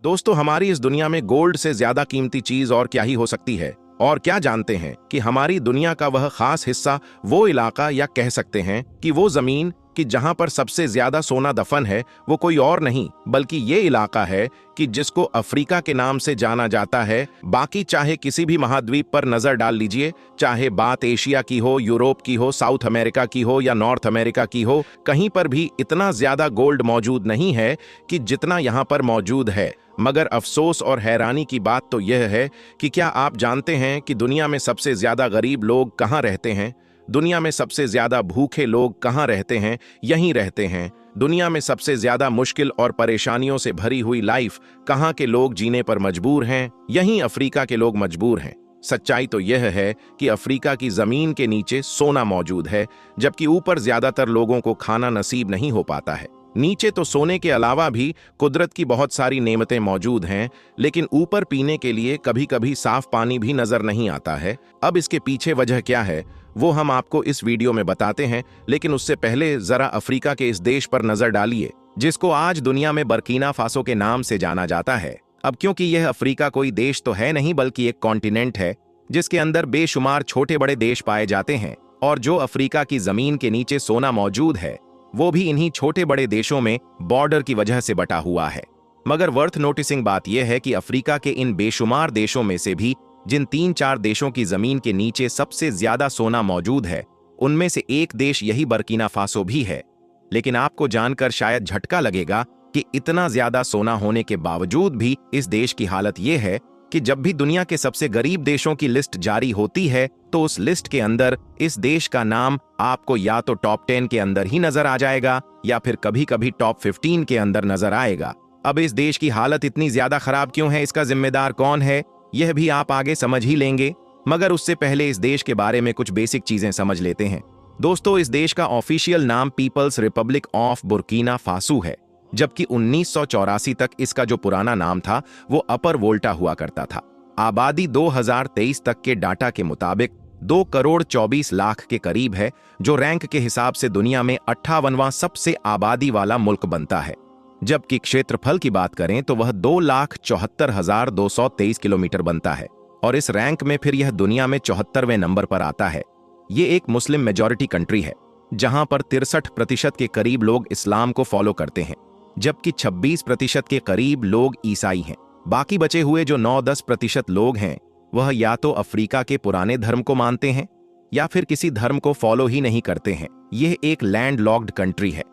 दोस्तों, हमारी इस दुनिया में गोल्ड से ज्यादा कीमती चीज और क्या ही हो सकती है। और क्या जानते हैं कि हमारी दुनिया का वह खास हिस्सा, वो इलाका, या कह सकते हैं कि वो जमीन कि जहां पर सबसे ज्यादा सोना दफन है, वो कोई और नहीं बल्कि ये इलाका है कि जिसको अफ्रीका के नाम से जाना जाता है। बाकी चाहे किसी भी महाद्वीप पर नजर डाल लीजिए, चाहे बात एशिया की हो, यूरोप की हो, साउथ अमेरिका की हो या नॉर्थ अमेरिका की हो, कहीं पर भी इतना ज्यादा गोल्ड मौजूद नहीं है कि जितना यहाँ पर मौजूद है। मगर अफसोस और हैरानी की बात तो यह है कि क्या आप जानते हैं कि दुनिया में सबसे ज्यादा गरीब लोग कहाँ रहते हैं? दुनिया में सबसे ज्यादा भूखे लोग कहाँ रहते हैं? यहीं रहते हैं। दुनिया में सबसे ज्यादा मुश्किल और परेशानियों से भरी हुई लाइफ कहाँ के लोग जीने पर मजबूर हैं? यहीं अफ्रीका के लोग मजबूर हैं। सच्चाई तो यह है कि अफ्रीका की जमीन के नीचे सोना मौजूद है, जबकि ऊपर ज्यादातर लोगों को खाना नसीब नहीं हो पाता है। नीचे तो सोने के अलावा भी कुदरत की बहुत सारी नेमतें मौजूद हैं, लेकिन ऊपर पीने के लिए कभी कभी साफ पानी भी नजर नहीं आता है। अब इसके पीछे वजह क्या है, वो हम आपको इस वीडियो में बताते हैं, लेकिन उससे पहले जरा अफ्रीका के इस देश पर नजर डालिए, जिसको आज दुनिया में बर्किना फासो के नाम से जाना जाता है। अब क्योंकि यह अफ्रीका कोई देश तो है नहीं, बल्कि एक कॉन्टिनेंट है जिसके अंदर बेशुमार छोटे बड़े देश पाए जाते हैं, और जो अफ्रीका की जमीन के नीचे सोना मौजूद है, वो भी इन्हीं छोटे बड़े देशों में बॉर्डर की वजह से बटा हुआ है। मगर वर्थ नोटिसिंग बात यह है कि अफ्रीका के इन बेशुमार देशों में से भी जिन 3-4 देशों की जमीन के नीचे सबसे ज्यादा सोना मौजूद है, उनमें से एक देश यही बर्किना फासो भी है। लेकिन आपको जानकर शायद झटका लगेगा कि इतना ज्यादा सोना होने के बावजूद भी इस देश की हालत यह है कि जब भी दुनिया के सबसे गरीब देशों की लिस्ट जारी होती है, तो उस लिस्ट के अंदर इस देश का नाम आपको या तो टॉप 10 के अंदर ही नजर आ जाएगा, या फिर कभी कभी टॉप 15 के अंदर नजर आएगा। अब इस देश की हालत इतनी ज्यादा खराब क्यों है, इसका जिम्मेदार कौन है, यह भी आप आगे समझ ही लेंगे। मगर उससे पहले इस देश के बारे में कुछ बेसिक चीजें समझ लेते हैं। दोस्तों, इस देश का ऑफिशियल नाम people's republic of Burkina Faso है, जबकि 1984 तक इसका जो पुराना नाम था वो अपर वोल्टा हुआ करता था। आबादी 2023 तक के डाटा के मुताबिक 2 करोड़ 24 लाख के करीब है, जो रैंक के हिसाब से दुनिया में 58वां सबसे आबादी वाला मुल्क बनता है। जबकि क्षेत्रफल की बात करें तो वह 2,74,223 किलोमीटर बनता है, और इस रैंक में फिर यह दुनिया में 74वें नंबर पर आता है। ये एक मुस्लिम मेजॉरिटी कंट्री है, जहां पर 63% के करीब लोग इस्लाम को फॉलो करते हैं, जबकि 26% के करीब लोग ईसाई हैं। बाकी बचे हुए जो 9-10% लोग हैं, वह या तो अफ्रीका के पुराने धर्म को मानते हैं या फिर किसी धर्म को फॉलो ही नहीं करते हैं। यह एक लैंड लॉक्ड कंट्री है,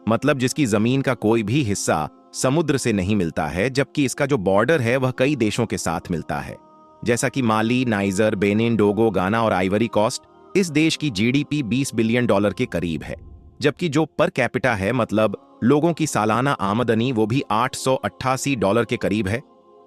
मतलब जिसकी जमीन का कोई भी हिस्सा समुद्र से नहीं मिलता है, जबकि इसका जो बॉर्डर है वह कई देशों के साथ मिलता है, जैसा कि माली, नाइजर, बेनिन, टोगो, गाना और आइवरी कोस्ट। इस देश की जीडीपी $20 बिलियन के करीब है, जबकि जो पर कैपिटा है, मतलब लोगों की सालाना आमदनी, वो भी $888 के करीब है,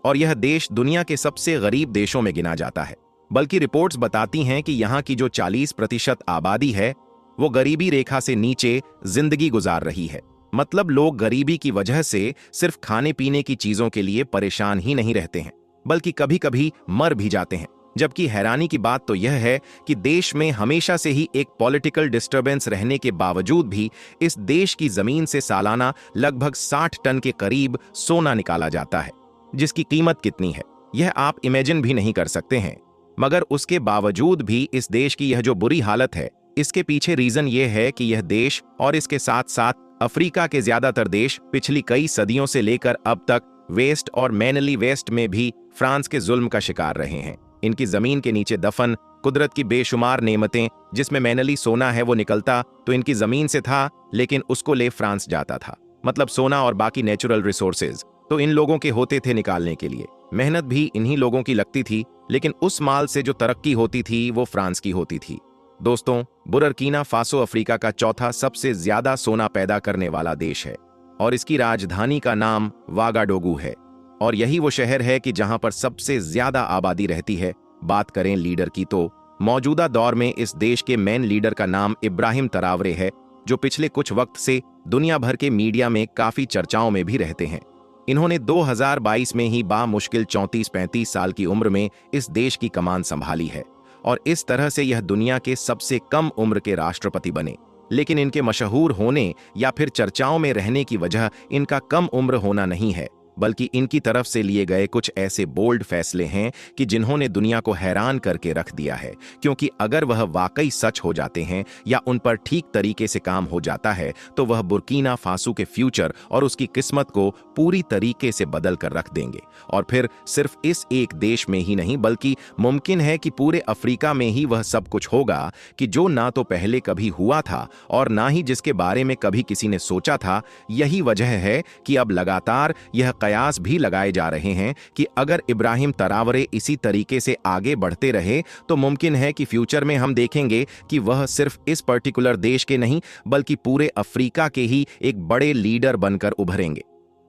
और यह देश दुनिया के सबसे गरीब देशों में गिना जाता है। बल्कि रिपोर्ट्स बताती हैं कि यहाँ की जो 40% आबादी है, वो गरीबी रेखा से नीचे जिंदगी गुजार रही है। मतलब लोग गरीबी की वजह से सिर्फ खाने पीने की चीजों के लिए परेशान ही नहीं रहते हैं, बल्कि कभी कभी मर भी जाते हैं। जबकि हैरानी की बात तो यह है कि देश में हमेशा से ही एक पॉलिटिकल डिस्टर्बेंस रहने के बावजूद भी इस देश की जमीन से सालाना लगभग 60 टन के करीब सोना निकाला जाता है, जिसकी कीमत कितनी है यह आप इमेजिन भी नहीं कर सकते हैं। मगर उसके बावजूद भी इस देश की यह जो बुरी हालत है, इसके पीछे रीजन ये है कि यह देश और इसके साथ साथ अफ्रीका के ज्यादातर देश पिछली कई सदियों से लेकर अब तक वेस्ट और मेनली वेस्ट में भी फ्रांस के जुल्म का शिकार रहे हैं। इनकी जमीन के नीचे दफन कुदरत की बेशुमार नेमतें, जिसमें मेनली सोना है, वो निकलता तो इनकी जमीन से था, लेकिन उसको ले फ्रांस जाता था। मतलब सोना और बाकी नेचुरल रिसोर्सेज तो इन लोगों के होते थे निकालने के लिए, मेहनत भी इन्हीं लोगों की लगती थी, लेकिन उस माल से जो तरक्की होती थी वो फ्रांस की होती थी। दोस्तों, बुर्किना फासो अफ्रीका का चौथा सबसे ज्यादा सोना पैदा करने वाला देश है, और इसकी राजधानी का नाम वागाडोगू है, और यही वो शहर है कि जहां पर सबसे ज्यादा आबादी रहती है। बात करें लीडर की तो मौजूदा दौर में इस देश के मेन लीडर का नाम इब्राहिम ट्राओरे है, जो पिछले कुछ वक्त से दुनिया भर के मीडिया में काफी चर्चाओं में भी रहते हैं। इन्होंने 2022 में ही बामुश्किल 34-35 साल की उम्र में इस देश की कमान संभाली है, और इस तरह से यह दुनिया के सबसे कम उम्र के राष्ट्रपति बने। लेकिन इनके मशहूर होने या फिर चर्चाओं में रहने की वजह इनका कम उम्र होना नहीं है, बल्कि इनकी तरफ से लिए गए कुछ ऐसे बोल्ड फैसले हैं कि जिन्होंने दुनिया को हैरान करके रख दिया है। क्योंकि अगर वह वाकई सच हो जाते हैं या उन पर ठीक तरीके से काम हो जाता है तो वह बुर्किना फासो के फ्यूचर और उसकी किस्मत को पूरी तरीके से बदल कर रख देंगे। और फिर सिर्फ इस एक देश में ही नहीं बल्कि मुमकिन है कि पूरे अफ्रीका में ही वह सब कुछ होगा कि जो ना तो पहले कभी हुआ था और ना ही जिसके बारे में कभी किसी ने सोचा था। यही वजह है कि अब लगातार यह कयास भी लगाए जा रहे हैं कि अगर इब्राहिम तरावरे इसी तरीके से आगे बढ़ते रहे तो मुमकिन है कि फ्यूचर में हम देखेंगे कि वह सिर्फ इस पर्टिकुलर देश के नहीं बल्कि पूरे अफ्रीका के ही एक बड़े लीडर बनकर उभरेंगे।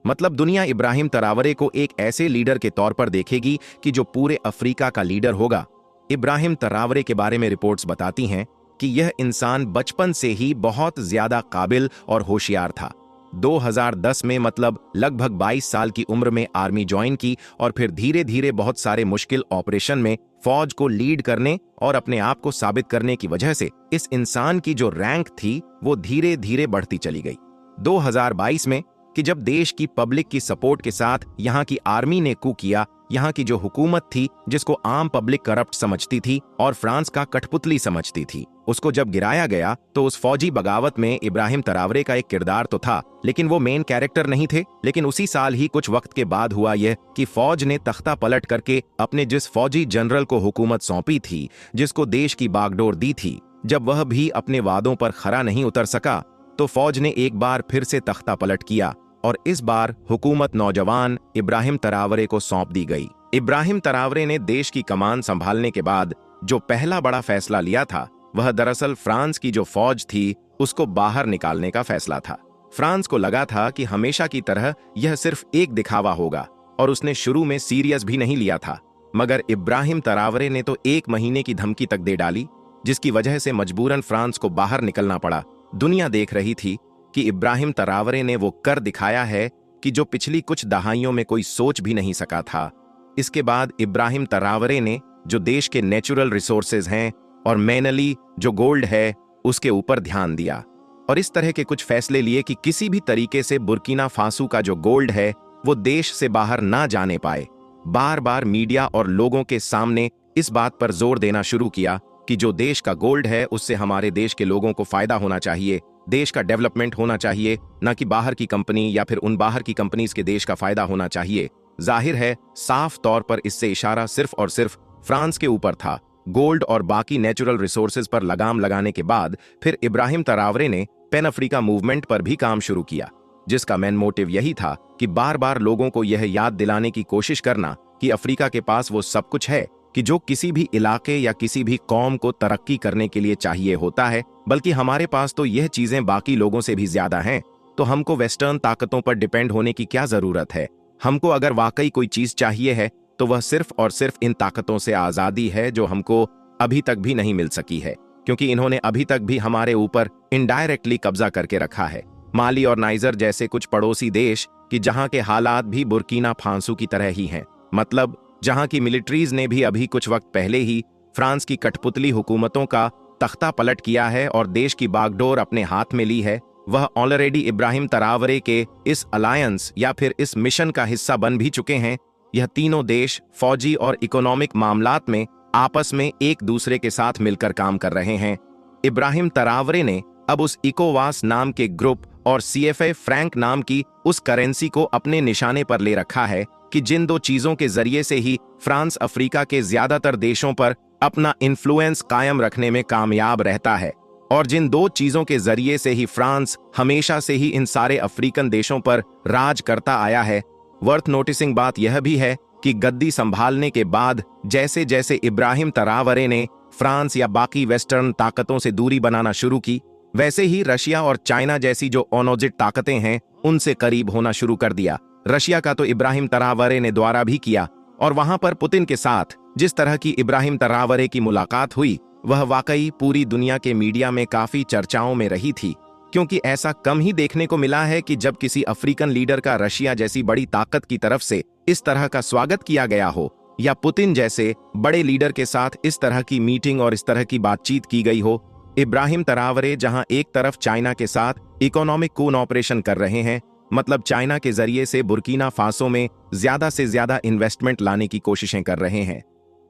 मतलब दुनिया इब्राहिम तरावरे को एक ऐसे लीडर के तौर पर देखेगी कि जो पूरे अफ्रीका का लीडर होगा। इब्राहिम तरावरे के बारे में रिपोर्ट्स बताती हैं कि यह इंसान बचपन से ही बहुत ज्यादा काबिल और होशियार था। 2010 में मतलब लगभग 22 साल की उम्र में आर्मी ज्वाइन की और फिर धीरे धीरे बहुत सारे मुश्किल ऑपरेशन में फौज को लीड करने और अपने आप को साबित करने की वजह से इस इंसान की जो रैंक थी वो धीरे धीरे बढ़ती चली गई। 2022 में कि जब देश की पब्लिक की सपोर्ट के साथ यहाँ की आर्मी ने कू किया, यहाँ की जो हुकूमत थी जिसको आम पब्लिक करप्ट समझती थी और फ्रांस का कठपुतली समझती थी, उसको जब गिराया गया तो उस फौजी बगावत में इब्राहिम तरावरे का एक किरदार तो था लेकिन वो मेन कैरेक्टर नहीं थे। लेकिन उसी साल ही कुछ वक्त के बाद हुआ यह कि फौज ने तख्ता पलट करके अपने जिस फौजी जनरल को हुकूमत सौंपी थी, जिसको देश की बागडोर दी थी, जब वह भी अपने वादों पर खरा नहीं उतर सका तो फौज ने एक बार फिर से तख्ता पलट किया और इस बार हुकूमत नौजवान इब्राहिम तरावरे को सौंप दी गई। इब्राहिम तरावरे ने देश की कमान संभालने के बाद जो पहला बड़ा फैसला लिया था वह दरअसल फ्रांस की जो फौज थी उसको बाहर निकालने का फैसला था। फ्रांस को लगा था कि हमेशा की तरह यह सिर्फ एक दिखावा होगा और उसने शुरू में सीरियस भी नहीं लिया था, मगर इब्राहिम तरावरे ने तो 1 महीने की धमकी तक दे डाली जिसकी वजह से मजबूरन फ्रांस को बाहर निकलना पड़ा। दुनिया देख रही थी कि इब्राहिम तरावरे ने वो कर दिखाया है कि जो पिछली कुछ दहाइयों में कोई सोच भी नहीं सका था। इसके बाद इब्राहिम तरावरे ने जो देश के नेचुरल रिसोर्सेज हैं और मेनली जो गोल्ड है उसके ऊपर ध्यान दिया और इस तरह के कुछ फैसले लिए कि किसी भी तरीके से बुर्किना फासो का जो गोल्ड है वो देश से बाहर ना जाने पाए। बार बार मीडिया और लोगों के सामने इस बात पर जोर देना शुरू किया कि जो देश का गोल्ड है उससे हमारे देश के लोगों को फायदा होना चाहिए, देश का डेवलपमेंट होना चाहिए, न कि बाहर की कंपनी या फिर उन बाहर की कंपनीज के देश का फायदा होना चाहिए। जाहिर है साफ तौर पर इससे इशारा सिर्फ और सिर्फ फ्रांस के ऊपर था। गोल्ड और बाकी नेचुरल रिसोर्सेज पर लगाम लगाने के बाद फिर इब्राहिम तरावरे ने पैन अफ्रीका मूवमेंट पर भी काम शुरू किया, जिसका मेन मोटिव यही था कि बार बार लोगों को यह याद दिलाने की कोशिश करना कि अफ्रीका के पास वो सब कुछ है कि जो किसी भी इलाके या किसी भी कौम को तरक्की करने के लिए चाहिए होता है, बल्कि हमारे पास तो यह चीजें बाकी लोगों से भी ज्यादा हैं। तो हमको वेस्टर्न ताकतों पर डिपेंड होने की क्या जरूरत है। हमको अगर वाकई कोई चीज चाहिए है तो वह सिर्फ और सिर्फ इन ताकतों से आजादी है जो हमको अभी तक भी नहीं मिल सकी है, क्योंकि इन्होंने अभी तक भी हमारे ऊपर इनडायरेक्टली कब्जा करके रखा है। माली और नाइजर जैसे कुछ पड़ोसी देश कि जहां के हालात भी बुर्किना फासो की तरह ही हैं, मतलब जहां की मिलिट्रीज ने भी अभी कुछ वक्त पहले ही फ्रांस की कठपुतली हुकूमतों का तख्ता पलट किया है और देश की बागडोर अपने हाथ में ली है, वह ऑलरेडी इब्राहिम तरावरे के इस अलायंस या फिर इस मिशन का हिस्सा बन भी चुके हैं। यह तीनों देश फौजी और इकोनॉमिक मामलात में आपस में एक दूसरे के साथ मिलकर काम कर रहे हैं। इब्राहिम तरावरे ने अब उस इकोवास नाम के ग्रुप और CFA फ्रैंक नाम की उस करेंसी को अपने निशाने पर ले रखा है कि जिन दो चीजों के जरिए से ही फ्रांस अफ्रीका के ज्यादातर देशों पर अपना इन्फ्लुएंस कायम रखने में कामयाब रहता है और जिन दो चीजों के जरिए से ही फ्रांस हमेशा से ही इन सारे अफ्रीकन देशों पर राज करता आया है। वर्थ नोटिसिंग बात यह भी है कि गद्दी संभालने के बाद जैसे जैसे इब्राहिम तरावरे ने फ्रांस या बाकी वेस्टर्न ताकतों से दूरी बनाना शुरू की, वैसे ही रशिया और चाइना जैसी जो ऑपोजिट ताकतें हैं उनसे करीब होना शुरू कर दिया। रशिया का तो इब्राहिम तरावरे ने द्वारा भी किया और वहां पर पुतिन के साथ जिस तरह की इब्राहिम तरावरे की मुलाकात हुई वह वाकई पूरी दुनिया के मीडिया में काफी चर्चाओं में रही थी, क्योंकि ऐसा कम ही देखने को मिला है कि जब किसी अफ्रीकन लीडर का रशिया जैसी बड़ी ताकत की तरफ से इस तरह का स्वागत किया गया हो या पुतिन जैसे बड़े लीडर के साथ इस तरह की मीटिंग और इस तरह की बातचीत की गई हो। इब्राहिम तरावरे जहां एक तरफ चाइना के साथ इकोनॉमिक कून ऑपरेशन कर रहे हैं, मतलब चाइना के जरिए से बुर्किना फासो में ज्यादा से ज्यादा इन्वेस्टमेंट लाने की कोशिशें कर रहे हैं।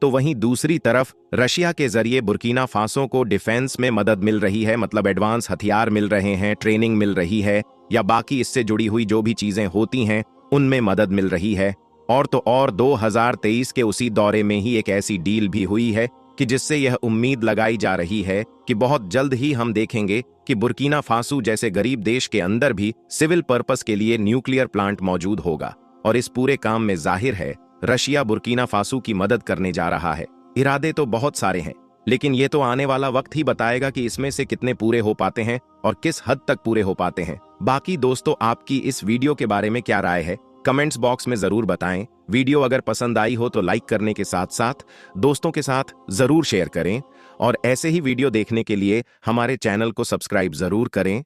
तो वहीं दूसरी तरफ रशिया के जरिए बुर्किना फासो को डिफेंस में मदद मिल रही है, मतलब एडवांस हथियार मिल रहे हैं, ट्रेनिंग मिल रही है, या बाकी इससे जुड़ी हुई जो भी चीजें होती हैं उनमें मदद मिल रही है। और तो और 2023 के उसी दौरे में ही एक ऐसी डील भी हुई है कि जिससे यह उम्मीद लगाई जा रही है कि बहुत जल्द ही हम देखेंगे कि बुर्किना फासो जैसे गरीब देश के अंदर भी सिविल पर्पस के लिए न्यूक्लियर प्लांट मौजूद होगा। और इस पूरे काम में जाहिर है रशिया बुर्किना फासो की मदद करने जा रहा है। इरादे तो बहुत सारे हैं, लेकिन ये तो आने वाला वक्त ही बताएगा कि इसमें से कितने पूरे हो पाते हैं और किस हद तक पूरे हो पाते हैं। बाकी दोस्तों, आपकी इस वीडियो के बारे में क्या राय है, कमेंट्स बॉक्स में जरूर बताएं। वीडियो अगर पसंद आई हो तो लाइक करने के साथ साथ दोस्तों के साथ जरूर शेयर करें, और ऐसे ही वीडियो देखने के लिए हमारे चैनल को सब्सक्राइब जरूर करें।